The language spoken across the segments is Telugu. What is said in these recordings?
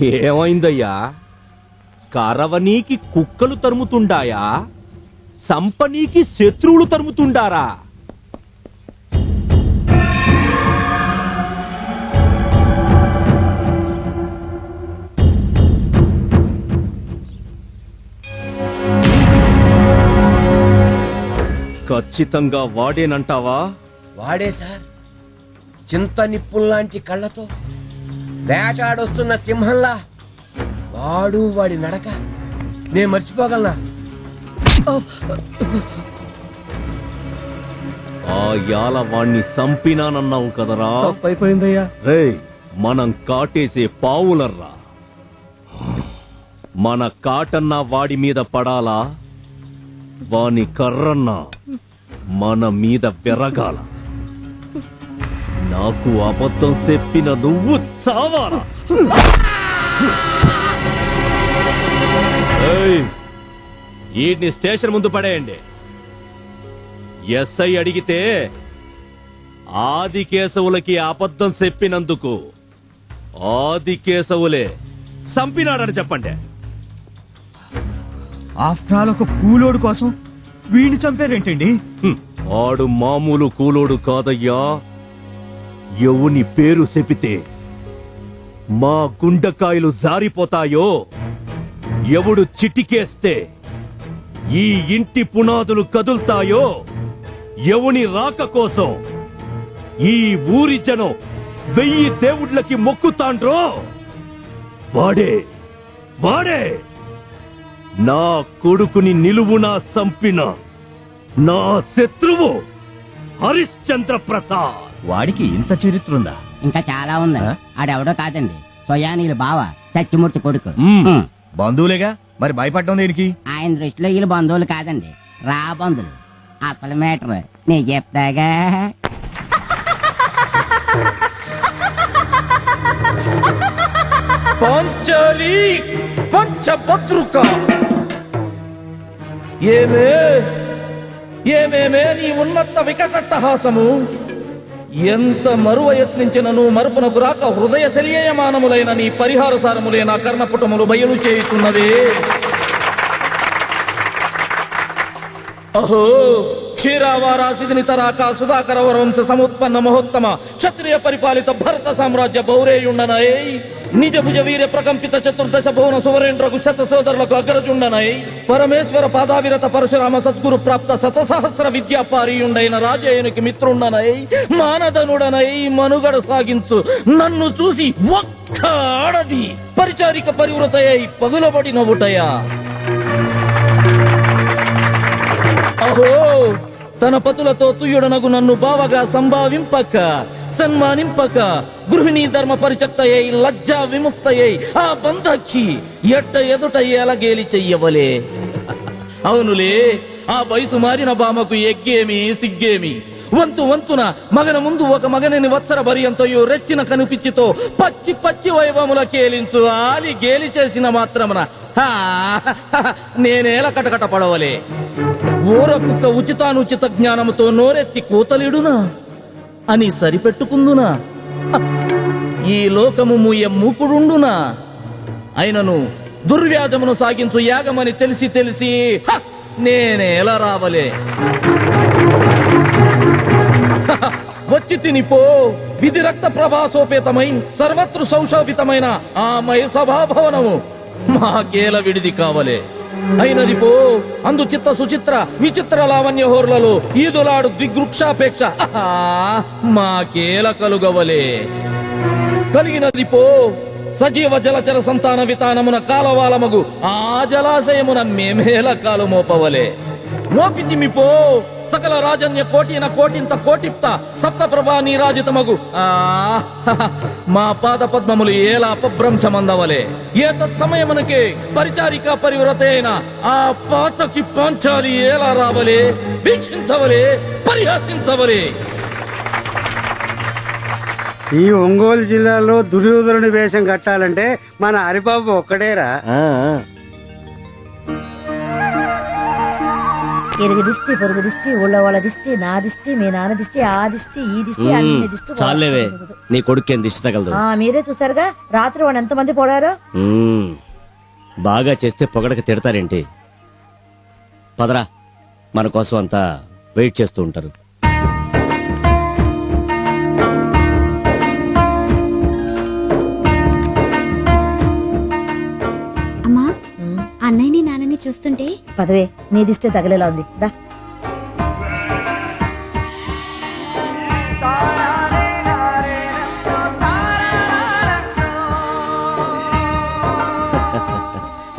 ఏమైందయ్యా? కరవనీకి కుక్కలు తరుముతుండాయా? సంపనీకి శత్రువులు తరుముతుండారా? ఖచ్చితంగా వాడేనంటావా? వాడే సార్, చింత నిప్పుల్లాంటి కళ్ళతో వేటాడొస్తున్న సింహంలా వాడు వాడి నడక నే మర్చిపోగలనా? ఆ యాల వాణ్ణి సంపినానన్నావు కదరా? తప్పైపోయిందయ్యా. రేయ్, మనం కాటేసే పావులర్రా. మన కాటన్నా వాడి మీద పడాలా, వాని కర్రన్నా మన మీద పెరగాల. నాకు అబద్ధం చెప్పిన నువ్వు చావాలా? ఈడ్ని స్టేషన్ ముందు పడేయండి. ఎస్ఐ అడిగితే ఆదికేశవులకి అబద్ధం చెప్పినందుకు ఆదికేశవులే చంపినాడని చెప్పండి. ఆఫ్టర్ ఆల్ ఒక కూలోడు కోసం వీడిని చంపారేంటండి? ఆడు మామూలు కూలోడు కాదయ్యా. ఎవని పేరు చెపితే మా గుండెకాయలు జారిపోతాయో, ఎవడు చిటికేస్తే ఈ ఇంటి పునాదులు కదులుతాయో, ఎవని రాక కోసం ఈ ఊరి జనం 1000 దేవుళ్ళకి మొక్కుతాండ్రో వాడే వాడే నా కొడుకుని నిలువునా సంపిన నా శత్రువు హరిశ్చంద్ర ప్రసాద్. వాడికి ఇంత చరిత్ర ఉందా? ఇంకా చాలా ఉందండి. ఆడెవడో కాదండి, సోయానీలు బావ సత్యమూర్తి కొడుకు. బంధువులేగా, మరి భయపడ్డం దేనికి? ఆయన దృష్టిలో వీళ్ళు బంధువులు కాదండి, రా బంధువులు. అసలు మేటర్ నీ చెప్తాగా. పాంచాలి పంచభద్రుక, ఏమేమే నీ ఉన్నత వికటట్టహాసము! ఎంత మరువ యత్నించినను మరుపునకు రాక హృదయ శల్యయమానములైన నీ పరిహార సారములే నా కర్ణపుటములు బయలు చేయుతున్నవే. అహో క్షీరావారాసిదిని తరాక సుధాకర వంశ సముత్పన్న మహోత్తమ క్షత్రియ పరిపాలిత భరత సామ్రాజ్య బౌరేయుండనై, నిజ భుజ వీర ప్రకంపిత చతుర్దశ భువన సువరేంద్రకు శత సోదరులకు అగ్రజుండనై, పరమేశ్వర పాదావిరత పరశురామ సద్గురు ప్రాప్త శతసహస్ర విద్యాపారీయుండైన రాజేయునికి మిత్రుండనై, మానధనుడనై మనుగడ సాగించు నన్ను చూసి ఒక్క ఆడది పరిచారిక పరివృతయై పగులబడి నవ్వుటయా. అహో తన పతులతో తుయ్యుడనగు నన్ను బావగా సంభావింపక సన్మానింపక గృహిణీ ధర్మ పరిచక్తయ్యై లజ్జా విముక్తయ్యై ఆ బంధక్షి ఎట్ట ఎదుట ఎలగేలి చెయ్యవలే. అవునులే, ఆ వయసు మారిన బామకు ఎగ్గేమి సిగ్గేమి. వంతున మగన ముందు ఒక మగనని వత్సర భర్యంతయు రెచ్చిన కనిపిచ్చితో పచ్చి పచ్చి వైభవముల కేలించు ఆలి గేలి చేసిన మాత్రమున నేనేల కటకట పడవలే. ఊర కుక్క ఉచితానుచిత జ్ఞానముతో నోరెత్తి కూతలిడునా అని సరిపెట్టుకుందునా? ఈ లోకము మూయ మూకుడుండునా? అయినను దుర్వ్యాధమును సాగించు యాగమని తెలిసి నేనేలా రావలే. వచ్చి తినిపో విధి రక్త ప్రభాసోపేతమై సర్వత్రు సౌశోభితమైన ఆ మయ సభాభవనము మాకేల విడిది కావలే. అయినది పో అందు చిత్త సుచిత్ర విచిత్ర లావణ్యహోర్లలో ఈదులాడు దిగ్వృక్షాపేక్ష మాకేల కలుగవలే. కలిగినది పో సజీవ జలచర సంతాన వితానమున కాలవాలమగు ఆ జలాశయమున మేమేల కాలు మోపవలే. మోపితిమిపో సకల రాజన్య కోటిన కోటింత కోటిప్త సప్త ప్రభా నీరాజితమగు మా పాద పద్మములు ఏలా అపభ్రంశమందవలే. ఏ తత్సమయమునకే పరిచారిక పరివ్రత అయిన ఆ పాతకి పాంచాలి ఏలా రావలే, వీక్షించవలే, పరిహాసించవలే. ఈ ఒంగోలు జిల్లాలో దుర్యోధనుడి వేషం కట్టాలంటే మన హరిబాబు ఒక్కడేరా. ఇరుగు దిష్టి పొరుగు దిష్టి ఊళ్ళో వాళ్ళ దిష్టి నా దిష్టి మీ నాన్న దిష్టి ఆ దిష్టి ఈ దిష్టి అన్ని దిష్టి చాలేవే నీ కొడుకు దిష్టి తగలదు. మీరే చూసారుగా రాత్రి వాడు ఎంతమంది పోడారో. బాగా చేస్తే పొగడక తిడతారేంటి? పదరా, మన కోసం అంతా వెయిట్ చేస్తూ ఉంటారు. అమ్మా, అన్నయ్యని నాన్నని చూస్తుంటే పదవే నీ దిష్టి తగిలేలా ఉంది దా.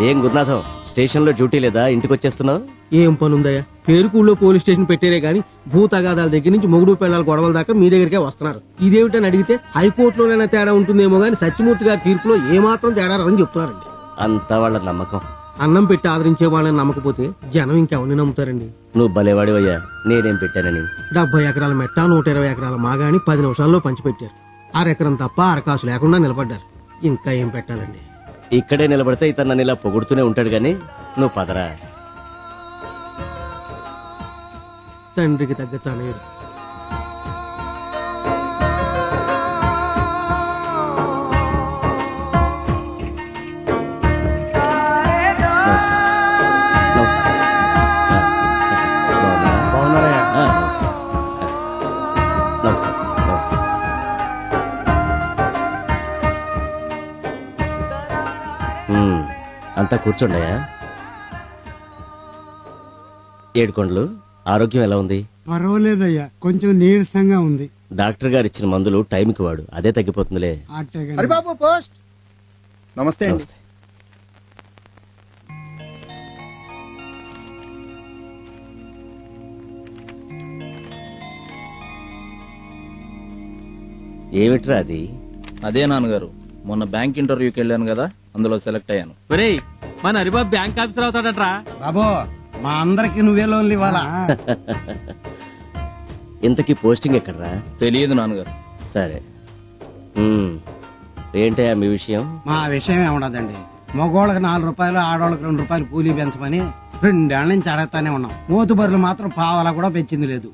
ఏం గురునాథం, స్టేషన్ లో డ్యూటీ లేదా? ఇంటికి వచ్చేస్తున్నావు? ఏం పనుందయ్యా, పేరుకూళ్ళో పోలీస్ స్టేషన్ పెట్టారే గాని భూతగాదాల దగ్గర నుంచి మొగుడు పిల్లల గొడవల దాకా మీ దగ్గరికే వస్తున్నారు. ఇదేమిటని అడిగితే హైకోర్టులోనైనా తేడా ఉంటుందేమో గాని సత్యమూర్తి గారి తీర్పులో ఏమాత్రం తేడా రాదని చెప్తున్నారండి. అంతా వాళ్ళ నమ్మకం. అన్నం పెట్టి ఆదరించే వాళ్ళని నమ్మకపోతే జనం ఇంకెవరిని నమ్ముతారండి. నువ్వు భలేవాడివయ్యా, నేనేం పెట్టానని. 70 ఎకరాల మెట్ట 120 ఎకరాల మాగాని 10 నిమిషాల్లో పంచిపెట్టారు. అరెకరం తప్ప అరకాసు లేకుండా నిలబడ్డారు. ఇంకా ఏం పెట్టాలండి? ఇక్కడే నిలబడితే ఇతను నన్ను ఇలా పొగుడుతూనే ఉంటాడు గాని నువ్వు పదరా. తండ్రికి తగ్గ తనయుడు. నమస్కారం. నమస్కారం. బాగున్నారయ్యా? నమస్కారం. నమస్కారం. నమస్కారం. అంతా కూర్చోండియా. ఏడుకొండలు, ఆరోగ్యం ఎలా ఉంది? పర్వాలేదయ్యా, కొంచెం నీరసంగా ఉంది. డాక్టర్ గారు ఇచ్చిన మందులు టైంకి వాడు, అదే తగ్గిపోతుందిలే. హరిబాబు పోస్ట్. నమస్తే. నమస్తే. ఏమిట్రా అది? అదే నాన్నగారు, మొన్న బ్యాంక్ ఇంటర్వ్యూకి వెళ్ళాను కదా, అందులో సెలెక్ట్ అయ్యాను. ఒరేయ్, మన హరిబాబు బ్యాంక్ ఆఫీసర్ అవుతాడట్రా. బాబు, మా అందరికి నువ్వే లోన్లు ఇవ్వాలా? ఇంతకీ పోస్టింగ్ ఎక్కడరా? తెలియదు నాన్నగారు. సరే. ఏంటయ్యా మీ విషయం? మా విషయం ఏముండదండి, మగోళ్ళకి 4 రూపాయలు ఆడోళ్ళకి 2 రూపాయలు కూలీ పెంచమని 2 ఏళ్ల నుంచి అడగతానే ఉన్నాం. మోతుబరులు మాత్రం పావలా కూడా పెంచింది లేదు.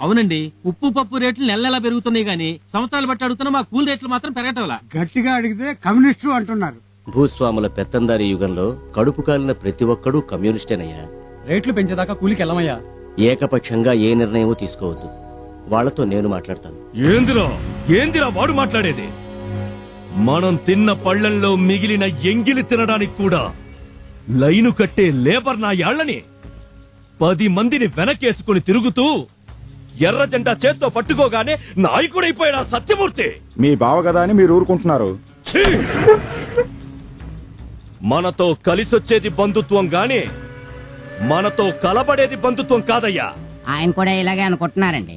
అవునండి, ఉప్పు పప్పు రేట్లు నెల పెరుగుతున్నాయి గానీ సంవత్సరాలు బట్టి అడుగుతున్నా మా కూల్ రేట్లు మాత్రం పెరగటంలా. గట్టిగా అడిగితే కమ్యూనిస్టు అంటున్నారు. భూస్వాముల పెత్తందారి యుగంలో కడుపు కాలిన ప్రతి ఒక్కడూ కమ్యూనిస్టేనయ్యా. రేట్లు పెంచేదాకా కూలికి వెళ్ళమయ్యా. ఏకపక్షంగా ఏ నిర్ణయమూ తీసుకోవద్దు. వాళ్లతో నేను మాట్లాడతాను. ఏందిరా వాడు మాట్లాడేది? మనం తిన్న పళ్లల్లో మిగిలిన ఎంగిలి తినడానికి కూడా లైను కట్టే లేబర్ నా యాళ్లని 10 మందిని వెనకేసుకుని తిరుగుతూ ఎర్ర జెండా చేత్తో పట్టుకోగానే నాయకుడైపోయాడు సత్యమూర్తి. మీ బావ కదా అని మీరు ఊరుకుంటున్నారు. ఛీ! మనతో కలిసొచ్చేది బంధుత్వం గాని మనతో కలబడేది బంధుత్వం కాదయ్యా. ఆయన కూడా ఇలాగే అనుకుంటున్నారండి.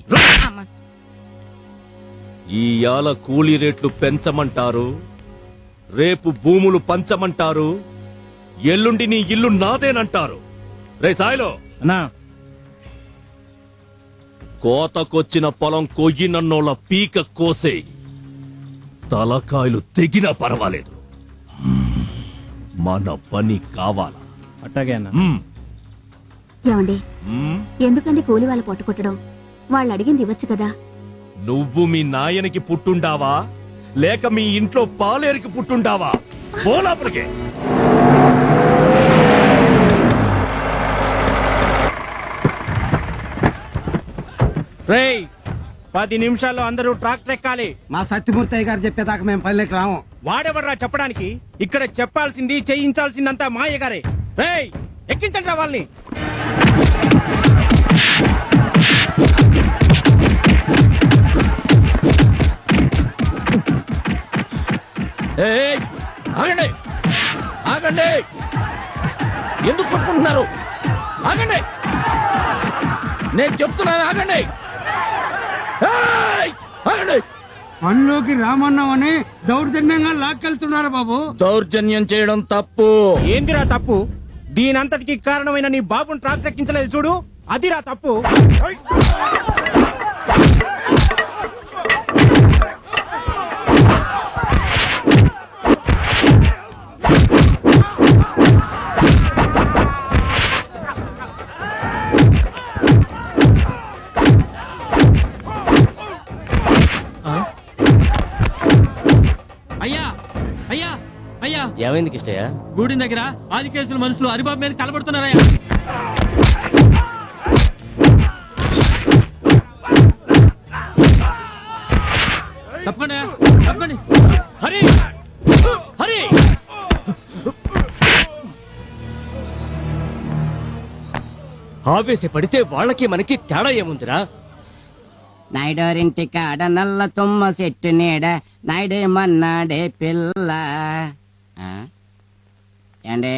ఈయాల కూలీ రేట్లు పెంచమంటారు, రేపు భూములు పంచమంటారు, ఎల్లుండి నీ ఇల్లు నాదేనంటారు. రే సాయిలో, కోతకొచ్చిన పొలం కొయ్యినన్నోళ్ళ పీక కోసే, తలకాయలు తెగినా పర్వాలేదు, మన పని కావాలా? అట్టాగే అన్న. ఏమండి, ఎందుకండి కూలి వాళ్ళ పొట్ట కొట్టడం? వాళ్ళు అడిగింది ఇవ్వచ్చు కదా. నువ్వు మీ నాయనకి పుట్టుండావా లేక మీ ఇంట్లో పాలేరికి పుట్టుండావా? పోలాపలికే. రేయ్, 10 నిమిషాల్లో అందరూ ట్రాక్టర్ ఎక్కాలి. మా సత్యమూర్తి గారు చెప్పేదాకా మేము పల్లెకి రాము. వాడెవర్రా చెప్పడానికి? ఇక్కడ చెప్పాల్సింది చేయించాల్సిందంతా మాయ గారే. రేయ్, ఎక్కించండి వాళ్ళని. ఆగండి, ఆగండి, ఎందుకు పట్టుకుంటున్నారు? ఆగండి, నేను చెప్తున్నాను, ఆగండి, ఆగండి. పనిలోకి రామన్నామని దౌర్జన్యంగా లాక్కెళ్తున్నారు బాబు. దౌర్జన్యం చేయడం తప్పు. ఏందిరా తప్పు? దీనంతటికి కారణమైన నీ బాబుని ట్రాక్టర్ ఎక్కించలేదు చూడు, అదిరా తప్పు. ఏమైంది కిష్టయ్య? గూడి దగ్గర ఆది కేసుల మనుషులు హరిబాబు మీద కలబడుతున్నారా? తప్పకుండా తప్పండి. హరి హరి ఆవేశపడితే వాళ్ళకి మనకి తేడా ఏముందిరా? నాయుడోరింటి కాడ నల్ల తుమ్మ చెట్టు నీడ నాయుడేమన్నాడే పిల్ల. ఆ? ఏండే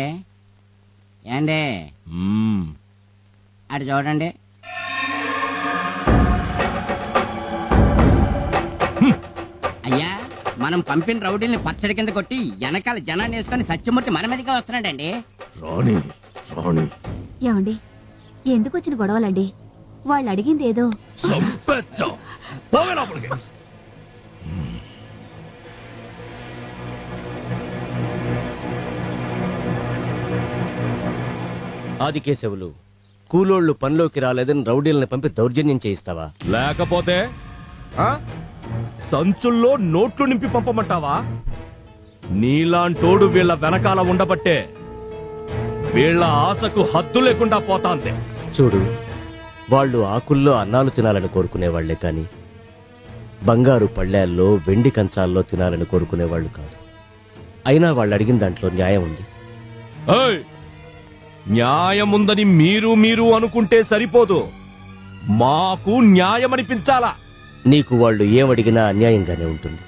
ఏండే అటు చూడండి. అయ్యా, మనం పంపిన రౌడీల్ని పచ్చడి కింద కొట్టి వెనకాల జనాన్ని వేసుకొని సత్యమూర్తి మన మీదగా వస్తున్నాడండి. రాణి రాణి ఏమండి ఎందుకు వచ్చిన గొడవలండి? వాళ్ళు అడిగింది ఏదో. చంపేచ్చా. పోవే లోపలికి. ఆదికేశవులు కూలోళ్లు పనిలోకి రాలేదని రౌడీలను పంపి దౌర్జన్యం చేయిస్తావా? లేకపోతే ఆ? సంచుల్లో నోట్లు నింపి పంపమంటావా? నీలాంటోడు వీళ్ళ వెనకాల ఉండబట్టే వీళ్ళ ఆశకు హద్దు లేకుండా పోతాంది. చూడు, వాళ్ళు ఆకుల్లో అన్నాలు తినాలని కోరుకునేవాళ్లే కాని బంగారు పళ్ళేల్లో వెండి కంచాల్లో తినాలని కోరుకునేవాళ్లు కాదు. అయినా వాళ్ళు అడిగిన దాంట్లో న్యాయం ఉంది. ఏయ్! న్యాయముందని మీరు అనుకుంటే సరిపోదు, మాకు న్యాయం అనిపించాలా. నీకు వాళ్ళు ఏమడిగినా అన్యాయంగానే ఉంటుంది.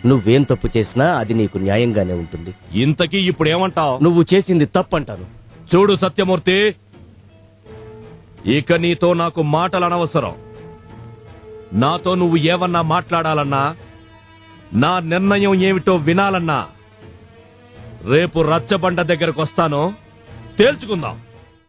నువ్వేం తప్పు చేసినా అది నీకు న్యాయంగానే ఉంటుంది. ఇంతకీ ఇప్పుడేమంటావు? నువ్వు చేసింది తప్పంటాను. చూడు సత్యమూర్తి, ఇక నీతో నాకు మాటలు అనవసరం. నాతో నువ్వు ఏమన్నా మాట్లాడాలన్నా, నా నిర్ణయం ఏమిటో వినాలన్నా రేపు రచ్చబండ దగ్గరకు వస్తాను, తేల్చుకుందాం.